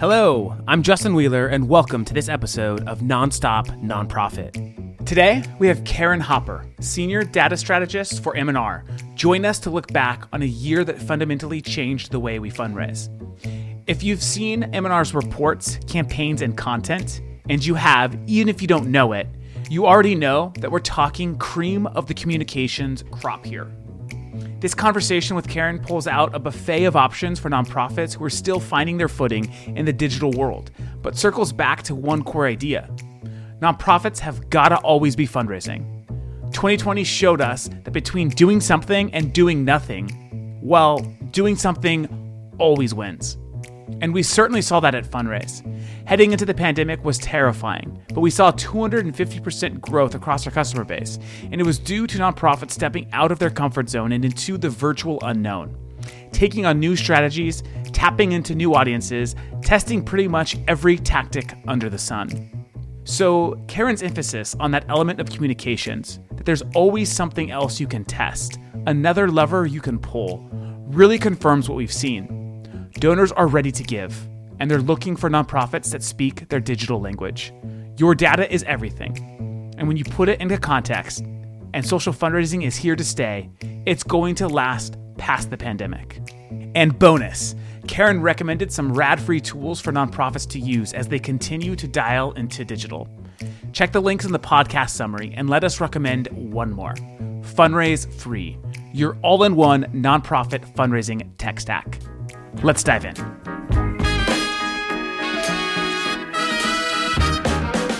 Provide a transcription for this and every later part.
Hello, I'm Justin Wheeler, and welcome to this episode of Nonstop Nonprofit. Today, we have Karen Hopper, Senior Data Strategist for M&R, join us to look back on a year that fundamentally changed the way we fundraise. If you've seen M&R's reports, campaigns, and content, and you have, even if you don't know it, you already know that we're talking cream of the communications crop here. This conversation with Karen pulls out a buffet of options for nonprofits who are still finding their footing in the digital world, but circles back to one core idea. Nonprofits have gotta always be fundraising. 2020 showed us that between doing something and doing nothing, well, doing something always wins. And we certainly saw that at Funraise. Heading into the pandemic was terrifying, but we saw 250% growth across our customer base, and it was due to nonprofits stepping out of their comfort zone and into the virtual unknown, taking on new strategies, tapping into new audiences, testing pretty much every tactic under the sun. So Karen's emphasis on that element of communications, that there's always something else you can test, another lever you can pull, really confirms what we've seen. Donors are ready to give, and they're looking for nonprofits that speak their digital language. Your data is everything. And when you put it into context, and social fundraising is here to stay, it's going to last past the pandemic. And bonus, Karen recommended some rad-free tools for nonprofits to use as they continue to dial into digital. Check the links in the podcast summary and let us recommend one more. Funraise Free, your all-in-one nonprofit fundraising tech stack. Let's dive in.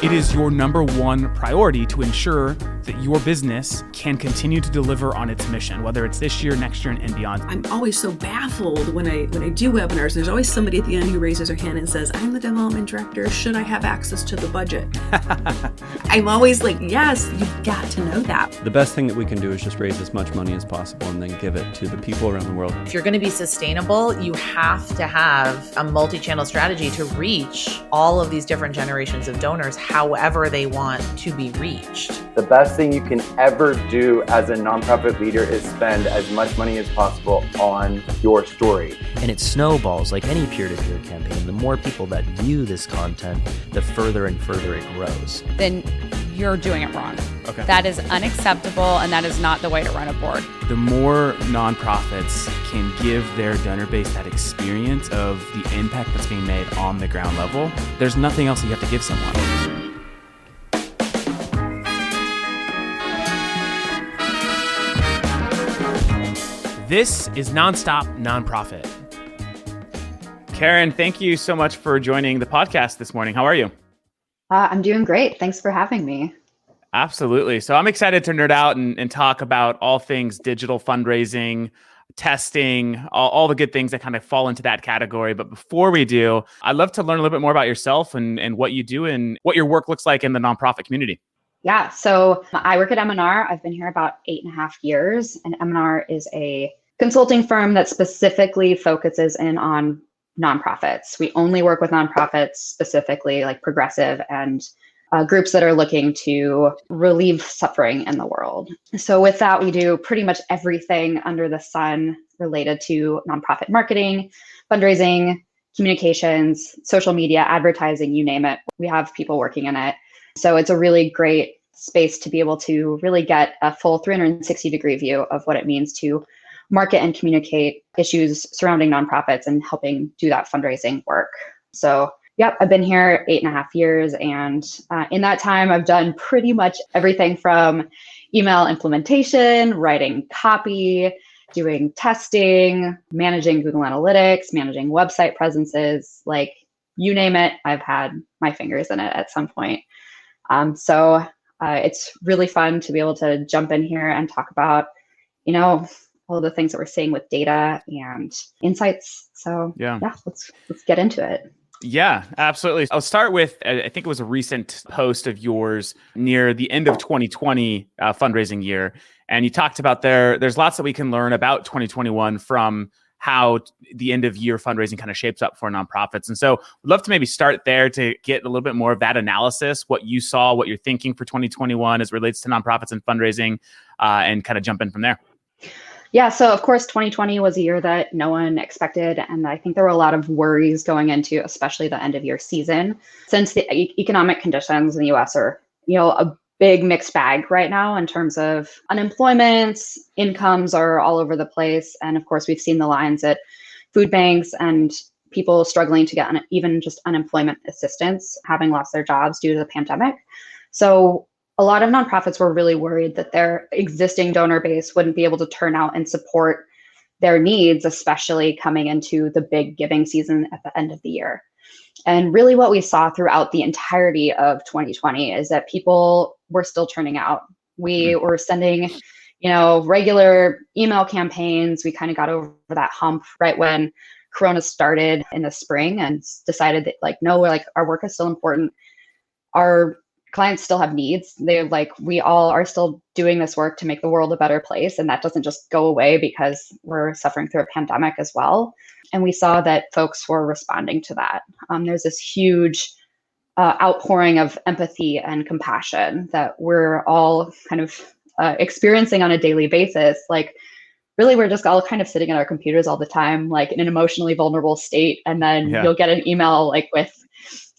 It is your number one priority to ensure that your business can continue to deliver on its mission, whether it's this year, next year, and beyond. I'm always so baffled when I do webinars. There's always somebody at the end who raises their hand and says, I'm the development director. Should I have access to the budget? I'm always like, yes, you've got to know that. The best thing that we can do is just raise as much money as possible and then give it to the people around the world. If you're going to be sustainable, you have to have a multi-channel strategy to reach all of these different generations of donors, however they want to be reached. The best thing you can ever do as a nonprofit leader is spend as much money as possible on your story. And it snowballs like any peer-to-peer campaign. The more people that view this content, the further and further it grows. Then you're doing it wrong. Okay. That is unacceptable, and that is not the way to run a board. The more nonprofits can give their donor base that experience of the impact that's being made on the ground level, there's nothing else that you have to give someone. This is Nonstop Nonprofit. Karen, thank you so much for joining the podcast this morning. How are you? I'm doing great. Thanks for having me. Absolutely. So I'm excited to nerd out and talk about all things digital fundraising, testing, all the good things that kind of fall into that category. But before we do, I'd love to learn a little bit more about yourself and what you do and what your work looks like in the nonprofit community. Yeah, so I work at M&R. I've been here about 8.5 years, and M&R is a consulting firm that specifically focuses in on nonprofits. We only work with nonprofits, specifically like progressive and groups that are looking to relieve suffering in the world. So with that, we do pretty much everything under the sun related to nonprofit marketing, fundraising, communications, social media, advertising, you name it. We have people working in it. So it's a really great space to be able to really get a full 360-degree view of what it means to market and communicate issues surrounding nonprofits and helping do that fundraising work. So, yep, I've been here 8.5 years. And in that time, I've done pretty much everything from email implementation, writing copy, doing testing, managing Google Analytics, managing website presences, like you name it, I've had my fingers in it at some point. So it's really fun to be able to jump in here and talk about, all the things that we're seeing with data and insights. So yeah, let's get into it. Yeah, absolutely. I'll start with, I think it was a recent post of yours near the end of 2020 fundraising year. And you talked about there's lots that we can learn about 2021 from how the end of year fundraising kind of shapes up for nonprofits. And so we'd love to maybe start there to get a little bit more of that analysis, what you saw, what you're thinking for 2021 as it relates to nonprofits and fundraising, and kind of jump in from there. Yeah, so of course, 2020 was a year that no one expected. And I think there were a lot of worries going into, especially the end of year season, since the economic conditions in the US are, a big mixed bag right now in terms of unemployment, incomes are all over the place. And of course, we've seen the lines at food banks and people struggling to get even just unemployment assistance, having lost their jobs due to the pandemic. So a lot of nonprofits were really worried that their existing donor base wouldn't be able to turn out and support their needs, especially coming into the big giving season at the end of the year. And really what we saw throughout the entirety of 2020 is that people were still turning out. We were sending, regular email campaigns. We kind of got over that hump right when Corona started in the spring and decided that no, our work is still important. Our clients still have needs. We all are still doing this work to make the world a better place. And that doesn't just go away because we're suffering through a pandemic as well. And we saw that folks were responding to that. There's this huge outpouring of empathy and compassion that we're all kind of experiencing on a daily basis. Really, we're just all kind of sitting at our computers all the time, in an emotionally vulnerable state. And then you'll get an email with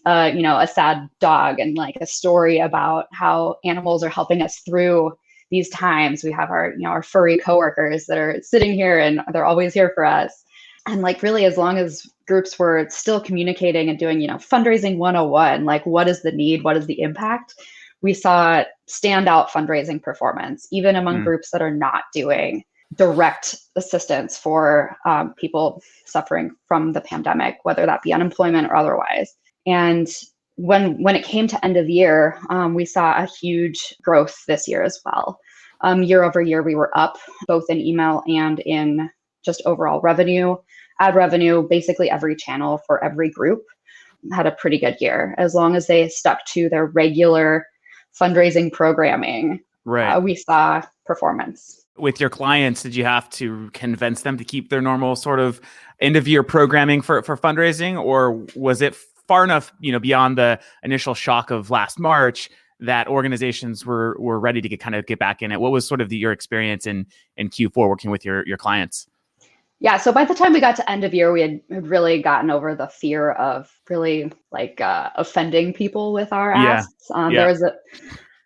a sad dog and a story about how animals are helping us through these times. We have our furry coworkers that are sitting here and they're always here for us. And really, as long as groups were still communicating and doing, fundraising 101, what is the need? What is the impact? We saw standout fundraising performance, even among groups that are not doing direct assistance for people suffering from the pandemic, whether that be unemployment or otherwise. And when it came to end of year, we saw a huge growth this year as well. Year over year, we were up both in email and in just overall revenue, ad revenue. Basically every channel for every group had a pretty good year, as long as they stuck to their regular fundraising programming. Right. We saw performance. With your clients, did you have to convince them to keep their normal sort of end of year programming for fundraising, or was it far enough, beyond the initial shock of last March that organizations were ready to get back in it? What was sort of your experience in Q4 working with your clients? Yeah, so by the time we got to end of year, we had really gotten over the fear of really offending people with our asks. There was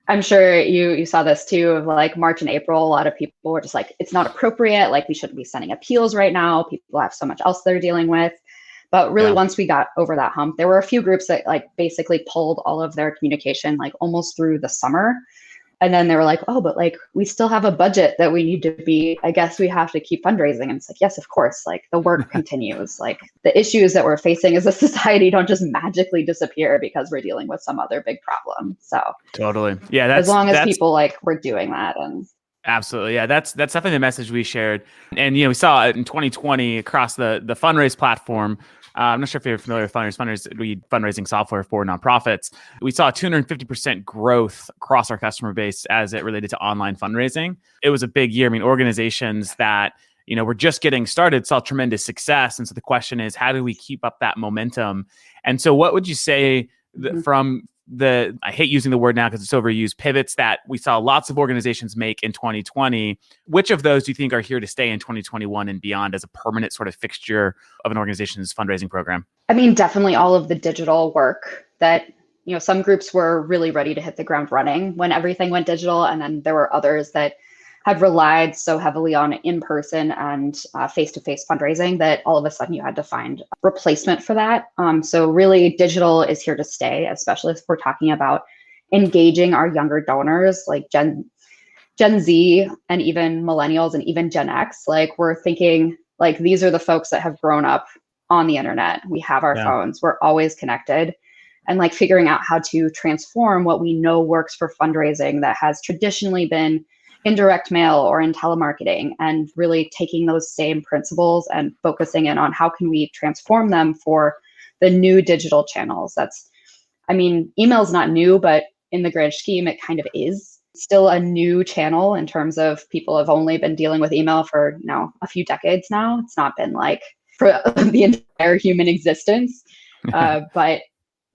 I'm sure you saw this too, of March and April, a lot of people were just it's not appropriate. We shouldn't be sending appeals right now. People have so much else they're dealing with. But really, once we got over that hump, there were a few groups that basically pulled all of their communication almost through the summer. And then they were oh, but we still have a budget that we need to be, I guess we have to keep fundraising. And it's yes, of course, the work continues. The issues that we're facing as a society don't just magically disappear because we're dealing with some other big problem. So totally. Yeah. As long as people we're doing that. And absolutely. Yeah. That's definitely the message we shared. And, we saw it in 2020 across the Funraise platform. I'm not sure if you're familiar with Funraise. We fundraising software for nonprofits. We saw 250% growth across our customer base as it related to online fundraising. It was a big year. I mean, organizations that, were just getting started saw tremendous success. And so the question is, how do we keep up that momentum? And so what would you say from I hate using the word now because it's overused, pivots that we saw lots of organizations make in 2020, which of those do you think are here to stay in 2021 and beyond as a permanent sort of fixture of an organization's fundraising program? I mean, definitely all of the digital work that, some groups were really ready to hit the ground running when everything went digital. And then there were others that had relied so heavily on in-person and face-to-face fundraising that all of a sudden you had to find a replacement for that. So really digital is here to stay, especially if we're talking about engaging our younger donors like Gen Z and even millennials and even Gen X. We're thinking these are the folks that have grown up on the internet. We have our phones. We're always connected. And figuring out how to transform what we know works for fundraising that has traditionally been in direct mail or in telemarketing, and really taking those same principles and focusing in on how can we transform them for the new digital channels. Email is not new, but in the grand scheme, it kind of is still a new channel in terms of people have only been dealing with email for a few decades now. It's not been for the entire human existence, but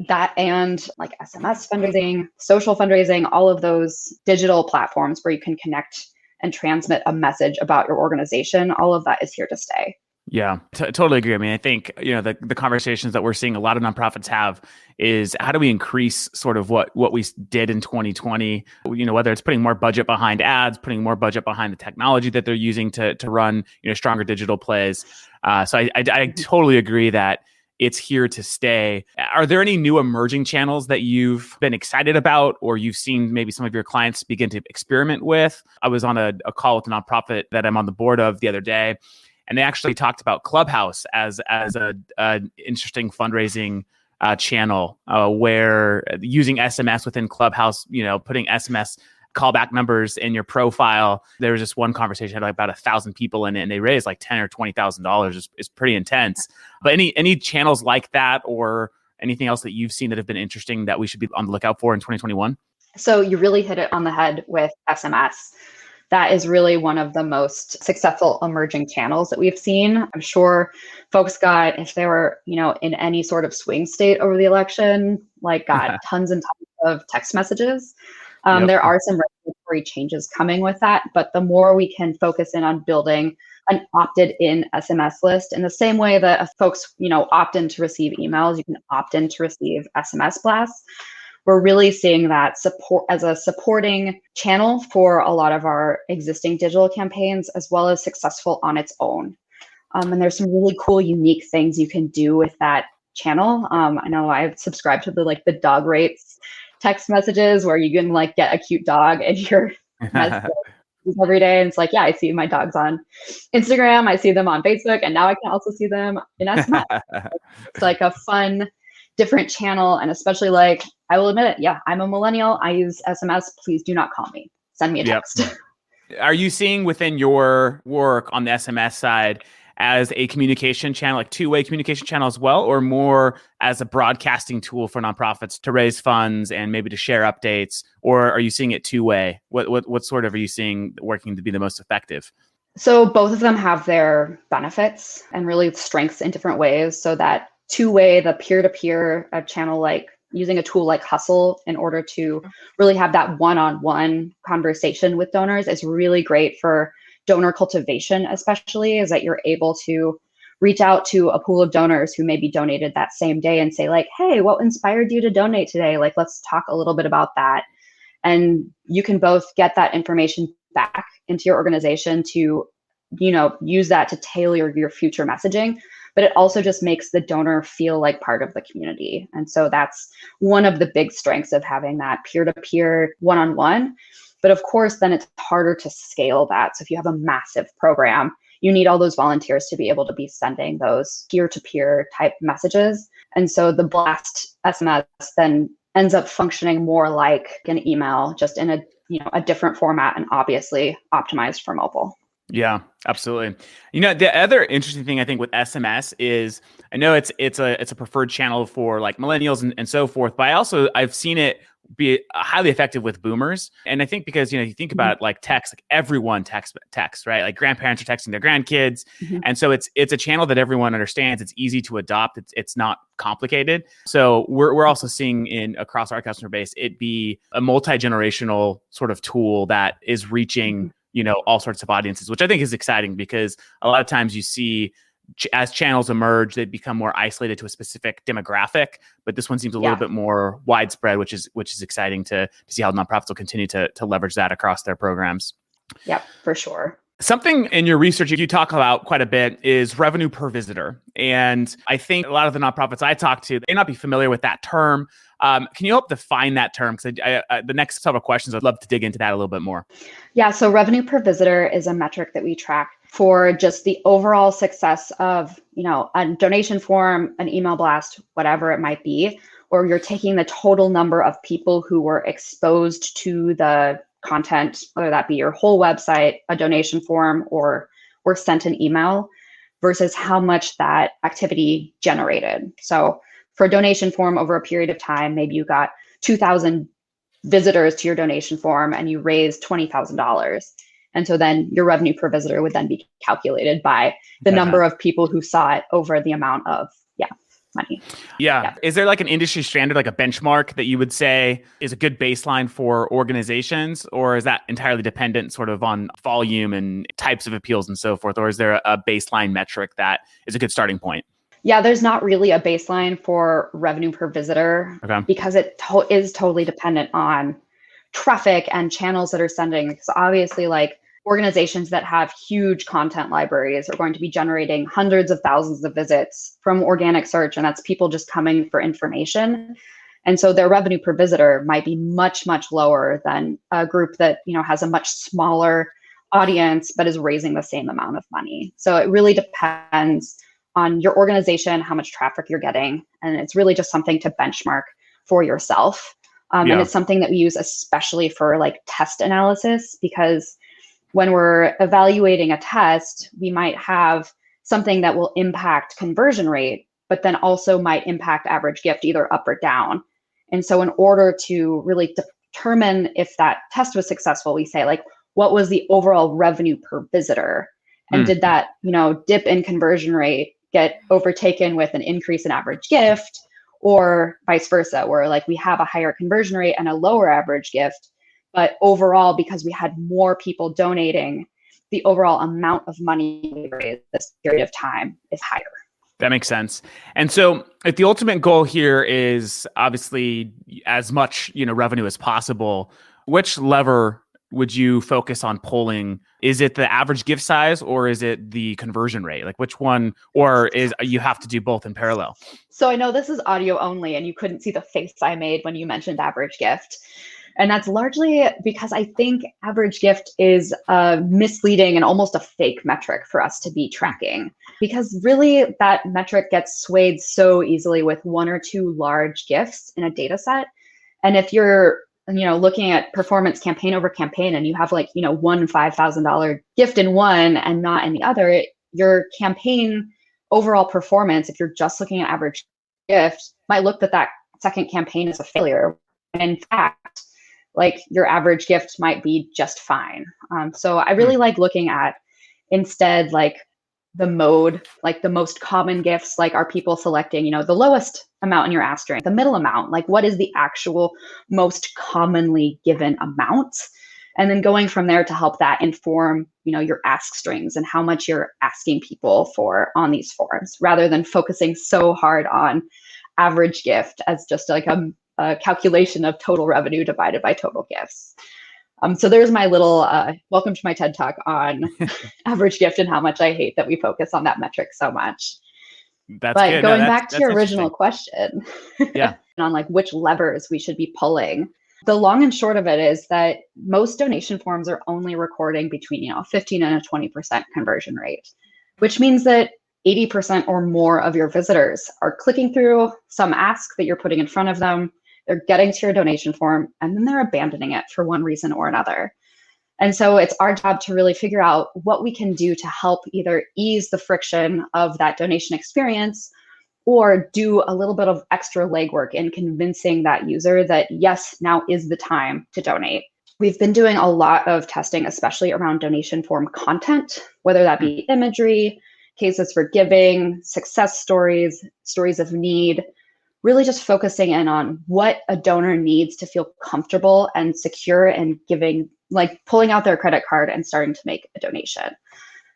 that and SMS fundraising, social fundraising, all of those digital platforms where you can connect and transmit a message about your organization, all of that is here to stay. Yeah, totally agree. I mean, I think, the conversations that we're seeing a lot of nonprofits have is how do we increase sort of what we did in 2020, whether it's putting more budget behind ads, putting more budget behind the technology that they're using to run, stronger digital plays. So I totally agree that it's here to stay. Are there any new emerging channels that you've been excited about or you've seen maybe some of your clients begin to experiment with? I was on a call with a nonprofit that I'm on the board of the other day, and they actually talked about Clubhouse as a interesting fundraising channel where using SMS within Clubhouse, putting SMS callback numbers in your profile. There was just one conversation had like about 1,000 people in it, and they raised like $10,000 or $20,000. Is pretty intense. But any channels like that or anything else that you've seen that have been interesting that we should be on the lookout for in 2021? So you really hit it on the head with SMS. That is really one of the most successful emerging channels that we've seen. I'm sure folks got, if they were, in any sort of swing state over the election, got tons and tons of text messages. Yep. There are some regulatory changes coming with that, but the more we can focus in on building an opted-in SMS list, in the same way that if folks, opt in to receive emails, you can opt in to receive SMS blasts. We're really seeing that support as a supporting channel for a lot of our existing digital campaigns, as well as successful on its own. And there's some really cool, unique things you can do with that channel. I know I've subscribed to the dog rates text messages where you can get a cute dog and your message every day. And it's like, yeah, I see my dogs on Instagram, I see them on Facebook, and now I can also see them in SMS. It's like a fun, different channel. And especially I will admit it, yeah, I'm a millennial. I use SMS. Please do not call me. Send me a text. Yep. Are you seeing within your work on the SMS side as a communication channel, like two-way communication channel as well, or more as a broadcasting tool for nonprofits to raise funds and maybe to share updates, or are you seeing it two-way? What sort of are you seeing working to be the most effective? So both of them have their benefits and really strengths in different ways. So that two-way, the peer-to-peer channel, using a tool like Hustle in order to really have that one-on-one conversation with donors is really great for donor cultivation, especially, is that you're able to reach out to a pool of donors who maybe donated that same day and say hey, what inspired you to donate today? Let's talk a little bit about that. And you can both get that information back into your organization to, use that to tailor your future messaging. But it also just makes the donor feel like part of the community. And so that's one of the big strengths of having that peer-to-peer one-on-one. But of course, then it's harder to scale that. So if you have a massive program, you need all those volunteers to be able to be sending those peer-to-peer type messages. And so the blast SMS then ends up functioning more like an email, just in a different format and obviously optimized for mobile. Yeah, absolutely. The other interesting thing I think with SMS is I know it's a preferred channel for millennials and so forth, but I've seen it be highly effective with boomers. And I think because, you think about text, everyone texts, right? Grandparents are texting their grandkids. Mm-hmm. And so it's a channel that everyone understands. It's easy to adopt. It's not complicated. So we're also seeing across our customer base, it be a multi-generational sort of tool that is reaching, all sorts of audiences, which I think is exciting because a lot of times you see as channels emerge, they become more isolated to a specific demographic. But this one seems a little bit more widespread, which is exciting to see how nonprofits will continue to leverage that across their programs. Yep, for sure. Something in your research you talk about quite a bit is revenue per visitor. And I think a lot of the nonprofits I talk to, they may not be familiar with that term. Can you help define that term? Because the next several questions, I'd love to dig into that a little bit more. Yeah, so revenue per visitor is a metric that we track for just the overall success of, a donation form, an email blast, whatever it might be, or you're taking the total number of people who were exposed to the content, whether that be your whole website, a donation form, or sent an email, versus how much that activity generated. So for a donation form over a period of time, maybe you got 2,000 visitors to your donation form and you raised $20,000. And so then your revenue per visitor would then be calculated by the number of people who saw it over the amount of, money. Yeah. Yeah. Is there like an industry standard, like a benchmark that you would say is a good baseline for organizations, or is that entirely dependent sort of on volume and types of appeals and so forth? Or is there a baseline metric that is a good starting point? Yeah, there's not really a baseline for revenue per visitor because it is totally dependent on traffic and channels that are sending. Because obviously, like organizations that have huge content libraries are going to be generating hundreds of thousands of visits from organic search, and that's people just coming for information. And so their revenue per visitor might be much, much lower than a group that, has a much smaller audience but is raising the same amount of money. So it really depends on your organization, how much traffic you're getting. And it's really just something to benchmark for yourself. And it's something that we use especially for like test analysis, because when we're evaluating a test, we might have something that will impact conversion rate, but then also might impact average gift either up or down. And so in order to really determine if that test was successful, we say like, what was the overall revenue per visitor? And did that, dip in conversion rate get overtaken with an increase in average gift, or vice versa, where like we have a higher conversion rate and a lower average gift, but overall, because we had more people donating, the overall amount of money we raised this period of time is higher. That makes sense. And so if the ultimate goal here is obviously as much, revenue as possible, which lever would you focus on pulling? Is it the average gift size, or is it the conversion rate? Like which one, or is you have to do both in parallel? So I know this is audio only and you couldn't see the face I made when you mentioned average gift. And that's largely because I think average gift is a misleading and almost a fake metric for us to be tracking, because really that metric gets swayed so easily with one or two large gifts in a data set. And if you're looking at performance campaign over campaign and you have like, one $5,000 gift in one and not in the other, your campaign overall performance, if you're just looking at average gift, might look that second campaign is a failure. And in fact, like your average gift might be just fine. So I really like looking at instead like the mode, like the most common gifts, like are people selecting, the lowest amount in your ask string, the middle amount, like what is the actual most commonly given amount? And then going from there to help that inform, your ask strings and how much you're asking people for on these forms, rather than focusing so hard on average gift as just like a calculation of total revenue divided by total gifts. So there's my little welcome to my TED Talk on average gift and how much I hate that we focus on that metric so much. But good. Going back to your original question, on like which levers we should be pulling, the long and short of it is that most donation forms are only recording between 15 and a 20% conversion rate, which means that 80% or more of your visitors are clicking through some ask that you're putting in front of them. They're getting to your donation form and then they're abandoning it for one reason or another. And so it's our job to really figure out what we can do to help either ease the friction of that donation experience or do a little bit of extra legwork in convincing that user that yes, now is the time to donate. We've been doing a lot of testing, especially around donation form content, whether that be imagery, cases for giving, success stories, stories of need, really just focusing in on what a donor needs to feel comfortable and secure and giving, like pulling out their credit card and starting to make a donation.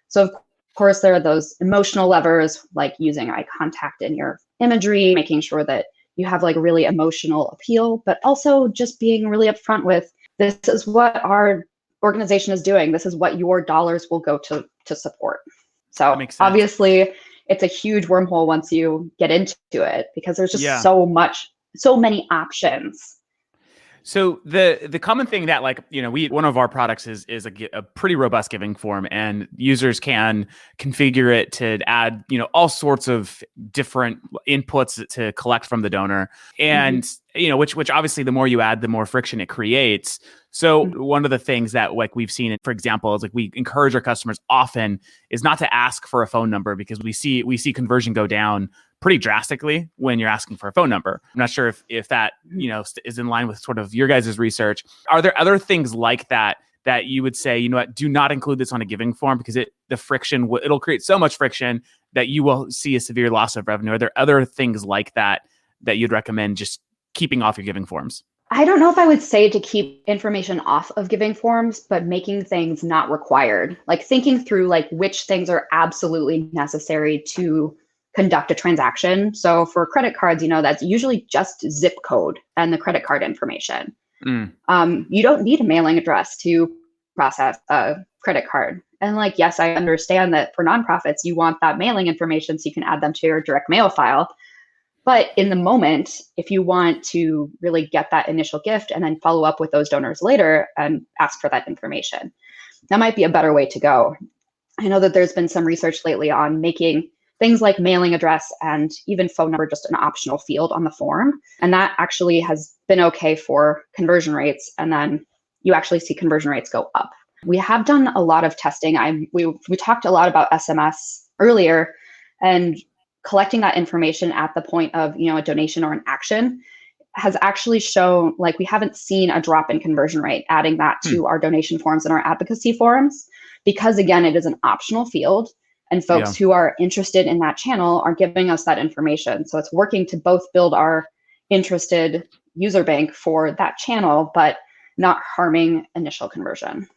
So of course, there are those emotional levers, like using eye contact in your imagery, making sure that you have like really emotional appeal, but also just being really upfront with, this is what our organization is doing. This is what your dollars will go to support. So obviously, it's a huge wormhole once you get into it, because there's just so many options. So the common thing that one of our products is a pretty robust giving form, and users can configure it to add all sorts of different inputs to collect from the donor, and which obviously the more you add, the more friction it creates. So one of the things that we've seen, for example, is we encourage our customers often is not to ask for a phone number, because we see conversion go down pretty drastically when you're asking for a phone number. I'm not sure if that is in line with sort of your guys' research. Are there other things like that that you would say, you know what, do not include this on a giving form because the friction, it'll create so much friction that you will see a severe loss of revenue? Are there other things like that you'd recommend just keeping off your giving forms? I don't know if I would say to keep information off of giving forms, but making things not required, like thinking through like which things are absolutely necessary to conduct a transaction. So for credit cards, that's usually just zip code and the credit card information. You don't need a mailing address to process a credit card. And like, yes, I understand that for nonprofits, you want that mailing information so you can add them to your direct mail file. But in the moment, if you want to really get that initial gift and then follow up with those donors later and ask for that information, that might be a better way to go. I know that there's been some research lately on making things like mailing address and even phone number just an optional field on the form. And that actually has been okay for conversion rates. And then you actually see conversion rates go up. We have done a lot of testing. We talked a lot about SMS earlier, and collecting that information at the point of, a donation or an action has actually shown, like, we haven't seen a drop in conversion rate adding that to our donation forms and our advocacy forms, because again, it is an optional field and folks who are interested in that channel are giving us that information. So it's working to both build our interested user bank for that channel, but not harming initial conversion.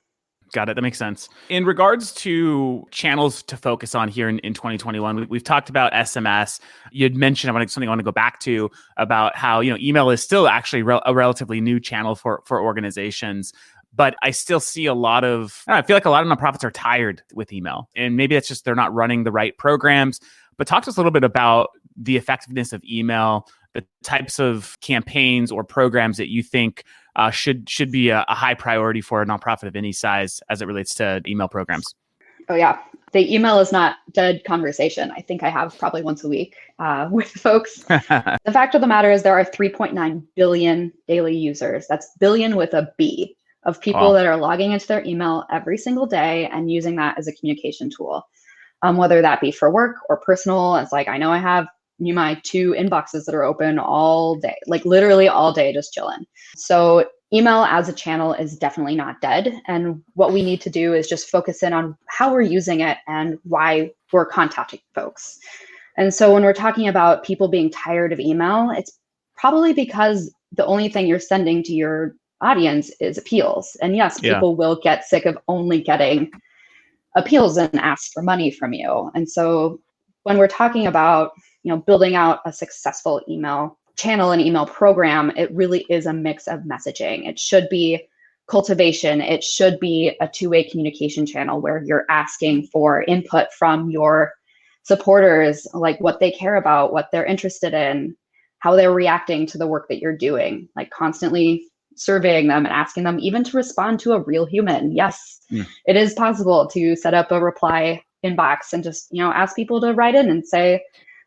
Got it. That makes sense. In regards to channels to focus on here in 2021, we've talked about SMS. You'd mentioned something I want to go back to about how, email is still actually a relatively new channel for organizations. But I still see I feel like a lot of nonprofits are tired with email. And maybe that's just they're not running the right programs. But talk to us a little bit about the effectiveness of email, the types of campaigns or programs that you think should be a high priority for a nonprofit of any size as it relates to email programs. Oh yeah, the email is not dead conversation. I think I have probably once a week with folks. The fact of the matter is there are 3.9 billion daily users. That's billion with a B of people that are logging into their email every single day and using that as a communication tool, whether that be for work or personal. It's like, I know I have my 2 inboxes that are open all day, like literally all day, just chilling. So email as a channel is definitely not dead. And what we need to do is just focus in on how we're using it and why we're contacting folks. And so when we're talking about people being tired of email, it's probably because the only thing you're sending to your audience is appeals. And yes, people will get sick of only getting appeals and ask for money from you. And so when we're talking about building out a successful email channel and email program, it really is a mix of messaging. It should be cultivation. It should be a two-way communication channel where you're asking for input from your supporters, like what they care about, what they're interested in, how they're reacting to the work that you're doing, like constantly surveying them and asking them even to respond to a real human. Yes, it is possible to set up a reply inbox and just, ask people to write in and say,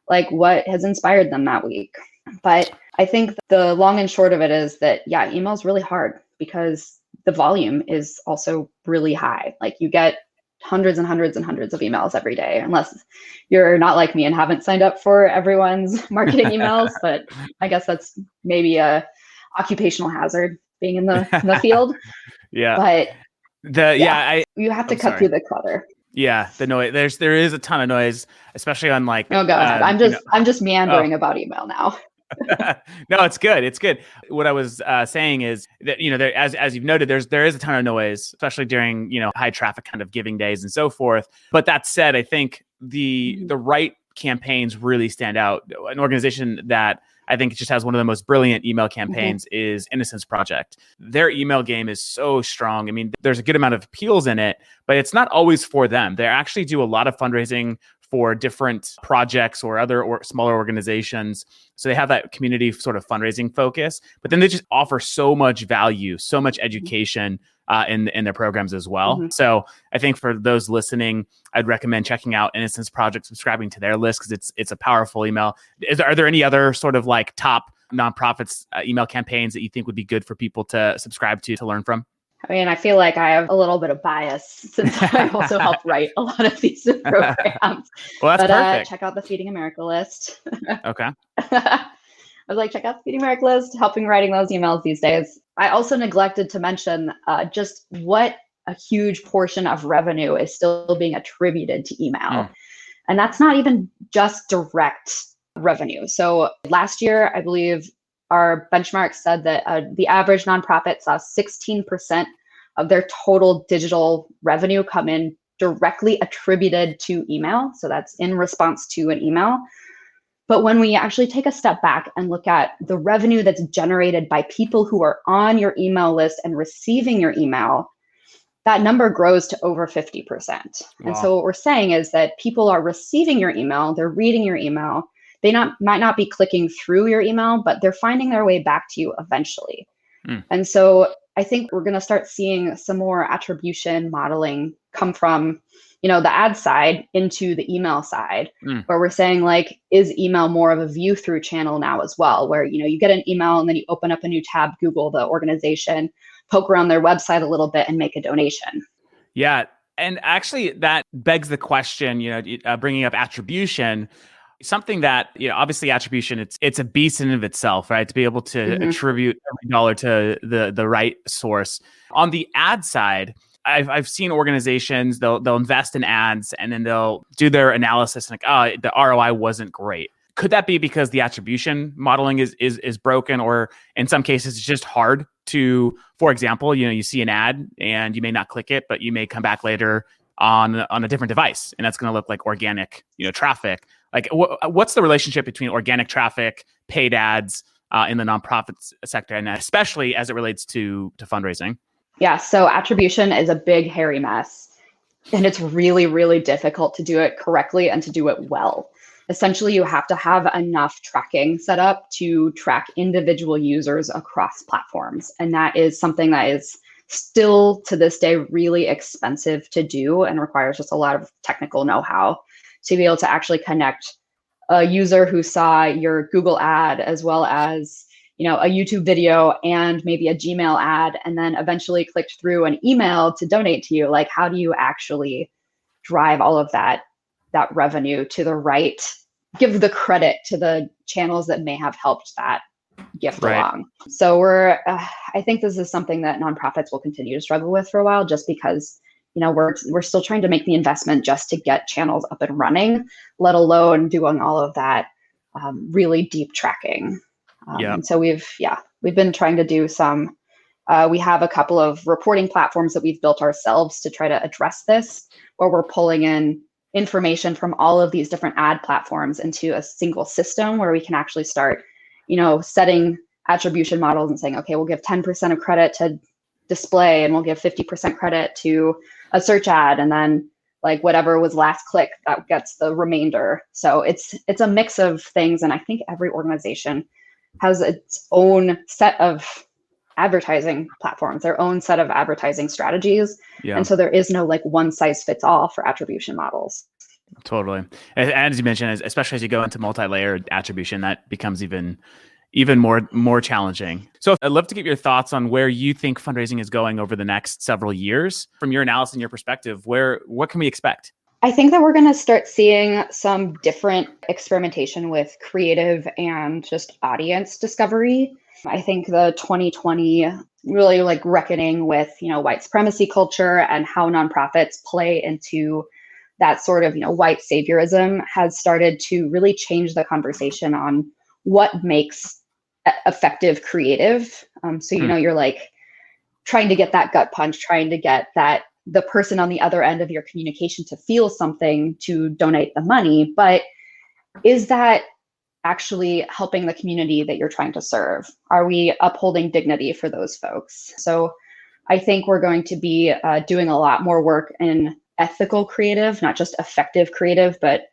like, what has inspired them that week. But I think the long and short of it is that, email is really hard because the volume is also really high. Like you get hundreds and hundreds and hundreds of emails every day, unless you're not like me and haven't signed up for everyone's marketing emails. But I guess that's maybe a occupational hazard being in the field. But you have to cut through the clutter. Yeah, the noise. There is a ton of noise, especially on like. Oh God, I'm just meandering about email now. No, it's good. It's good. What I was saying is that there, as you've noted, there is a ton of noise, especially during high traffic kind of giving days and so forth. But that said, I think the right campaigns really stand out. An organization that I think just has one of the most brilliant email campaigns is Innocence Project. Their email game is so strong. I mean, there's a good amount of appeals in it, but it's not always for them. They actually do a lot of fundraising for different projects or other or smaller organizations. So they have that community sort of fundraising focus, but then they just offer so much value, so much education in their programs as well. So I think for those listening, I'd recommend checking out Innocence Project, subscribing to their list because it's a powerful email. Are there any other sort of like top nonprofits email campaigns that you think would be good for people to subscribe to learn from? I mean, I feel like I have a little bit of bias since I also help write a lot of these programs. Well, that's perfect. Check out the Feeding America list. Okay. I was like, check out the Feeding America list, helping writing those emails these days. I also neglected to mention just what a huge portion of revenue is still being attributed to email. And that's not even just direct revenue. So last year, I believe our benchmark said that the average nonprofit saw 16% of their total digital revenue come in directly attributed to email. So that's in response to an email. But when we actually take a step back and look at the revenue that's generated by people who are on your email list and receiving your email, that number grows to over 50%. Wow. And so what we're saying is that people are receiving your email, they're reading your email, they might not be clicking through your email, but they're finding their way back to you eventually. And so I think we're going to start seeing some more attribution modeling come from, the ad side into the email side, where we're saying like, is email more of a view through channel now as well, where, you get an email and then you open up a new tab, Google the organization, poke around their website a little bit and make a donation. Yeah. And actually that begs the question, bringing up attribution, something that, obviously attribution, it's a beast in and of itself, right? To be able to attribute every dollar to the right source. On the ad side, I've seen organizations, they'll invest in ads and then they'll do their analysis and like, the ROI wasn't great. Could that be because the attribution modeling is broken, or in some cases it's just hard to, for example, you see an ad and you may not click it, but you may come back later on a different device and that's going to look like organic, traffic. Like what's the relationship between organic traffic, paid ads in the nonprofit sector, and especially as it relates to fundraising? Yeah, so attribution is a big, hairy mess. And it's really, really difficult to do it correctly and to do it well. Essentially, you have to have enough tracking set up to track individual users across platforms. And that is something that is still to this day really expensive to do and requires just a lot of technical know-how to be able to actually connect a user who saw your Google ad as well as a YouTube video and maybe a Gmail ad, and then eventually clicked through an email to donate to you. Like, how do you actually drive all of that revenue to the right, give the credit to the channels that may have helped that gift along? So I think this is something that nonprofits will continue to struggle with for a while, just because, we're still trying to make the investment just to get channels up and running, let alone doing all of that really deep tracking. And so we've been trying to do some, we have a couple of reporting platforms that we've built ourselves to try to address this, where we're pulling in information from all of these different ad platforms into a single system where we can actually start, setting attribution models and saying, okay, we'll give 10% of credit to display and we'll give 50% credit to a search ad. And then like whatever was last click, that gets the remainder. So it's a mix of things. And I think every organization has its own set of advertising platforms, their own set of advertising strategies. Yeah. And so there is no like one size fits all for attribution models. Totally. And as you mentioned, especially as you go into multi-layered attribution, that becomes even more challenging. So I'd love to get your thoughts on where you think fundraising is going over the next several years. From your analysis and your perspective, what can we expect? I think that we're going to start seeing some different experimentation with creative and just audience discovery. I think the 2020 really like reckoning with, white supremacy culture and how nonprofits play into that sort of, white saviorism has started to really change the conversation on what makes effective creative. You're like trying to get that gut punch, trying to get the person on the other end of your communication to feel something to donate the money, but is that actually helping the community that you're trying to serve? Are we upholding dignity for those folks? So I think we're going to be doing a lot more work in ethical creative, not just effective creative, but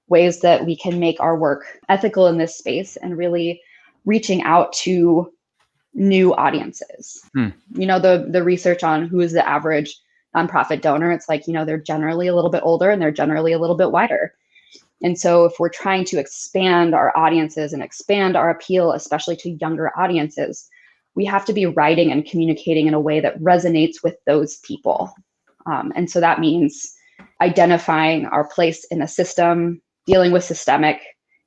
ways that we can make our work ethical in this space and really reaching out to new audiences. The research on who is the average nonprofit donor, it's like, they're generally a little bit older and they're generally a little bit wider. And so if we're trying to expand our audiences and expand our appeal, especially to younger audiences, we have to be writing and communicating in a way that resonates with those people. And so that means identifying our place in the system, dealing with systemic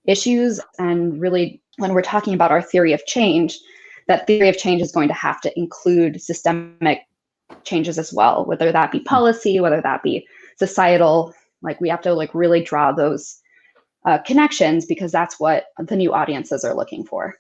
issues. And really, when we're talking about our theory of change, that theory of change is going to have to include systemic changes as well, whether that be policy, whether that be societal. Like we have to like really draw those connections because that's what the new audiences are looking for.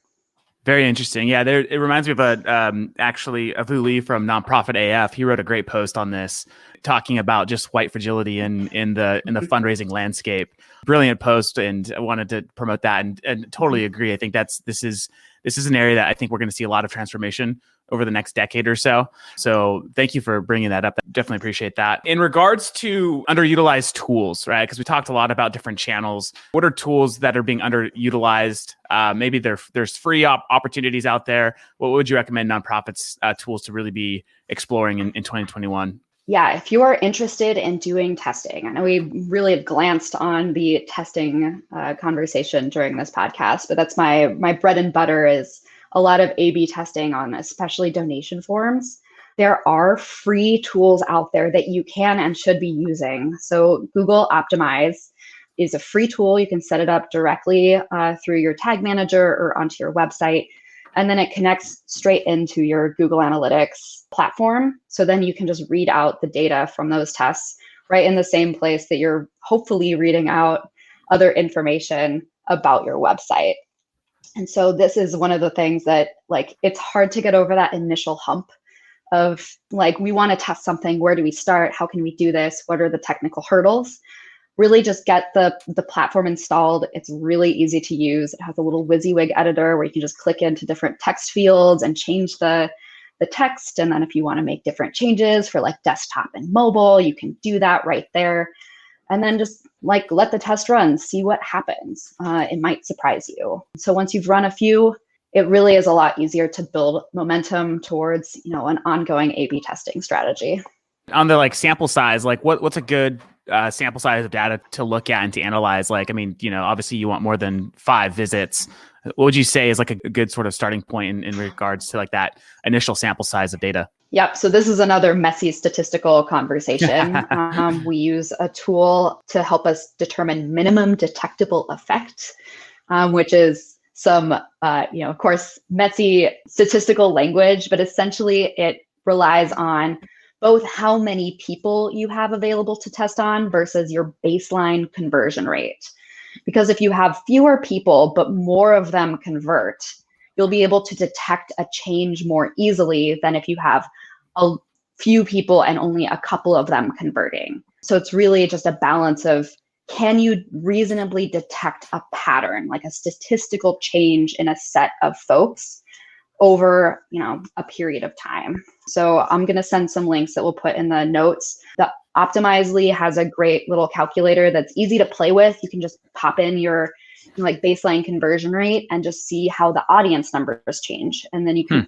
Very interesting. Yeah, it reminds me of actually of Lee from Nonprofit AF. He wrote a great post on this, talking about just white fragility in the fundraising landscape. Brilliant post, and I wanted to promote that and totally agree. I think this is an area that I think we're going to see a lot of transformation over the next decade or so. So thank you for bringing that up. Definitely appreciate that. In regards to underutilized tools, right? Because we talked a lot about different channels. What are tools that are being underutilized? Maybe there's free opportunities out there. What would you recommend nonprofits tools to really be exploring in 2021? Yeah, if you are interested in doing testing, I know we really have glanced on the testing conversation during this podcast, but that's my bread and butter is a lot of A/B testing on especially donation forms. There are free tools out there that you can and should be using. So Google Optimize is a free tool. You can set it up directly through your tag manager or onto your website. And then it connects straight into your Google Analytics platform. So then you can just read out the data from those tests right in the same place that you're hopefully reading out other information about your website. And so this is one of the things that like, it's hard to get over that initial hump of like, we want to test something. Where do we start? How can we do this? What are the technical hurdles? Really just get the platform installed. It's really easy to use. It has a little WYSIWYG editor where you can just click into different text fields and change the text. And then if you want to make different changes for like desktop and mobile, you can do that right there. And then just like let the test run, see what happens. It might surprise you. So once you've run a few, it really is a lot easier to build momentum towards, an ongoing A/B testing strategy. On the like sample size, like what's a good sample size of data to look at and to analyze? Like, I mean, obviously you want more than 5 visits. What would you say is like a good sort of starting point in regards to like that initial sample size of data? Yep. So this is another messy statistical conversation. We use a tool to help us determine minimum detectable effect, which is some, of course, messy statistical language, but essentially it relies on both how many people you have available to test on versus your baseline conversion rate. Because if you have fewer people, but more of them convert, you'll be able to detect a change more easily than if you have a few people and only a couple of them converting. So it's really just a balance of, can you reasonably detect a pattern, like a statistical change in a set of folks over, a period of time. So I'm going to send some links that we'll put in the notes. The Optimizely has a great little calculator that's easy to play with. You can just pop in your like baseline conversion rate and just see how the audience numbers change. And then you can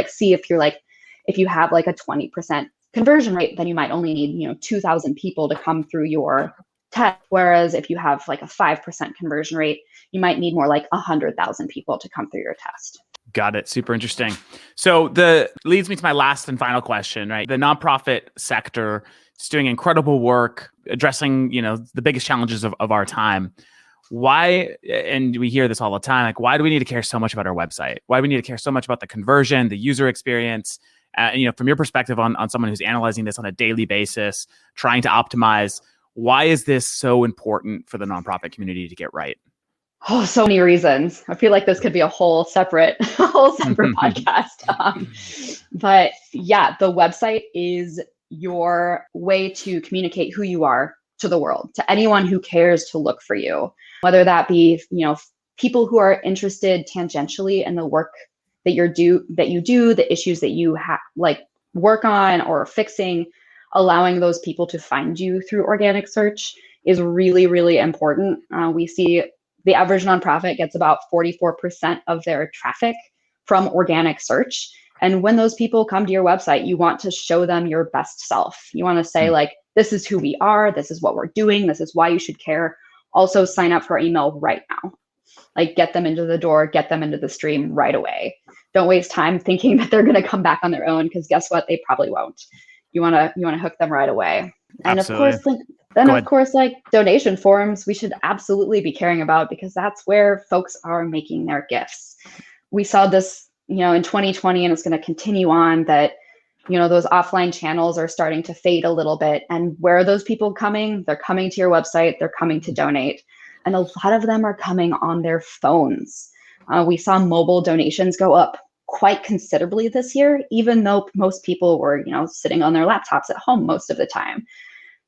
see if you have like a 20% conversion rate, then you might only need, 2,000 people to come through your test. Whereas if you have like a 5% conversion rate, you might need more like 100,000 people to come through your test. Got it. Super interesting. So leads me to my last and final question, right? The nonprofit sector is doing incredible work addressing, the biggest challenges of our time. Why, and we hear this all the time, like, why do we need to care so much about our website? Why do we need to care so much about the conversion, the user experience? From your perspective on someone who's analyzing this on a daily basis, trying to optimize, why is this so important for the nonprofit community to get right? Oh, so many reasons. I feel like this could be a whole separate podcast. But yeah, the website is your way to communicate who you are to the world, to anyone who cares to look for you, whether that be, people who are interested tangentially in the work that you do, the issues that you work on or fixing, allowing those people to find you through organic search is really, really important. We see the average nonprofit gets about 44% of their traffic from organic search. And when those people come to your website, you want to show them your best self. You want to say like, this is who we are. This is what we're doing. This is why you should care. Also sign up for our email right now. Like get them into the door, get them into the stream right away. Don't waste time thinking that they're going to come back on their own, because guess what? They probably won't. You want to hook them right away. And Absolutely. of course, like donation forms, we should absolutely be caring about, because that's where folks are making their gifts. We saw this, in 2020, and it's going to continue on, that those offline channels are starting to fade a little bit. And where are those people coming? They're coming to your website, they're coming to donate. And a lot of them are coming on their phones. We saw mobile donations go up quite considerably this year, even though most people were, sitting on their laptops at home most of the time.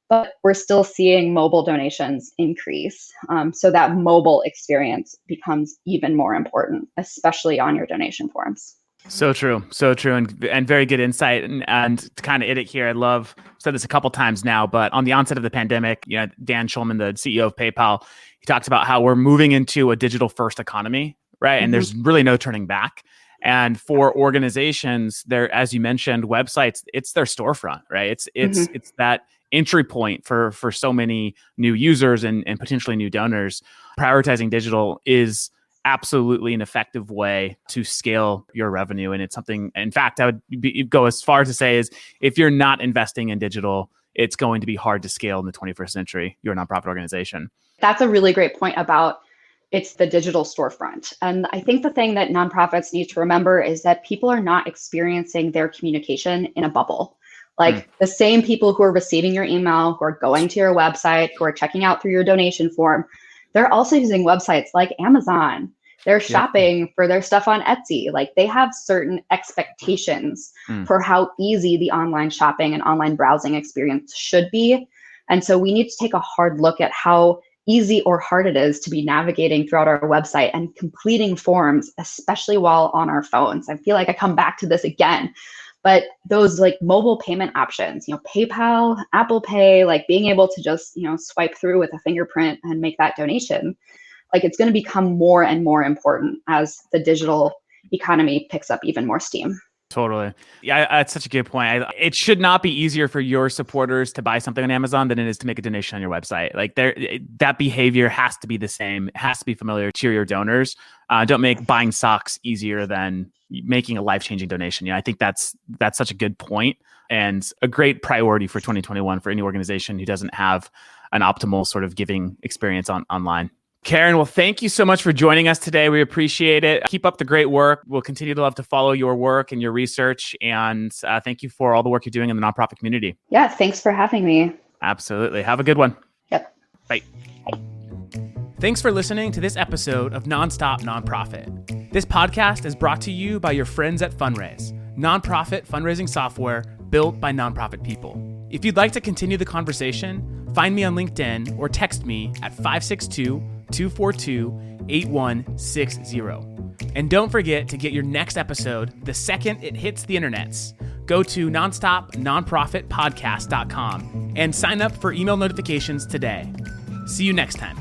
But we're still seeing mobile donations increase. So that mobile experience becomes even more important, especially on your donation forms. So true, and very good insight. And to kind of hit it here, I've said this a couple times now, but on the onset of the pandemic, Dan Schulman, the CEO of PayPal, he talks about how we're moving into a digital first economy, right? Mm-hmm. And there's really no turning back. And for organizations, as you mentioned, websites, it's their storefront, right? It's that entry point for so many new users and potentially new donors. Prioritizing digital is absolutely an effective way to scale your revenue. And it's something, in fact, I would go as far as to say is if you're not investing in digital, it's going to be hard to scale in the 21st century, your nonprofit organization. That's a really great point about it's the digital storefront. And I think the thing that nonprofits need to remember is that people are not experiencing their communication in a bubble. Like the same people who are receiving your email, who are going to your website, who are checking out through your donation form, they're also using websites like Amazon. They're shopping for their stuff on Etsy. Like they have certain expectations for how easy the online shopping and online browsing experience should be. And so we need to take a hard look at how easy or hard it is to be navigating throughout our website and completing forms, especially while on our phones. I feel like I come back to this again. But those like mobile payment options, PayPal, Apple Pay, like being able to just, swipe through with a fingerprint and make that donation, like it's going to become more and more important as the digital economy picks up even more steam. Totally. Yeah, that's such a good point. It should not be easier for your supporters to buy something on Amazon than it is to make a donation on your website. Like that behavior has to be the same. It has to be familiar to your donors. Don't make buying socks easier than making a life-changing donation. I think that's such a good point and a great priority for 2021 for any organization who doesn't have an optimal sort of giving experience online. Karen, well, thank you so much for joining us today. We appreciate it. Keep up the great work. We'll continue to love to follow your work and your research. And thank you for all the work you're doing in the nonprofit community. Yeah, thanks for having me. Absolutely. Have a good one. Yep. Bye. Thanks for listening to this episode of Nonstop Nonprofit. This podcast is brought to you by your friends at Funraise, nonprofit fundraising software built by nonprofit people. If you'd like to continue the conversation, find me on LinkedIn or text me at 562-242-8160. And don't forget to get your next episode the second it hits the internets. Go to nonstopnonprofitpodcast.com and sign up for email notifications today. See you next time.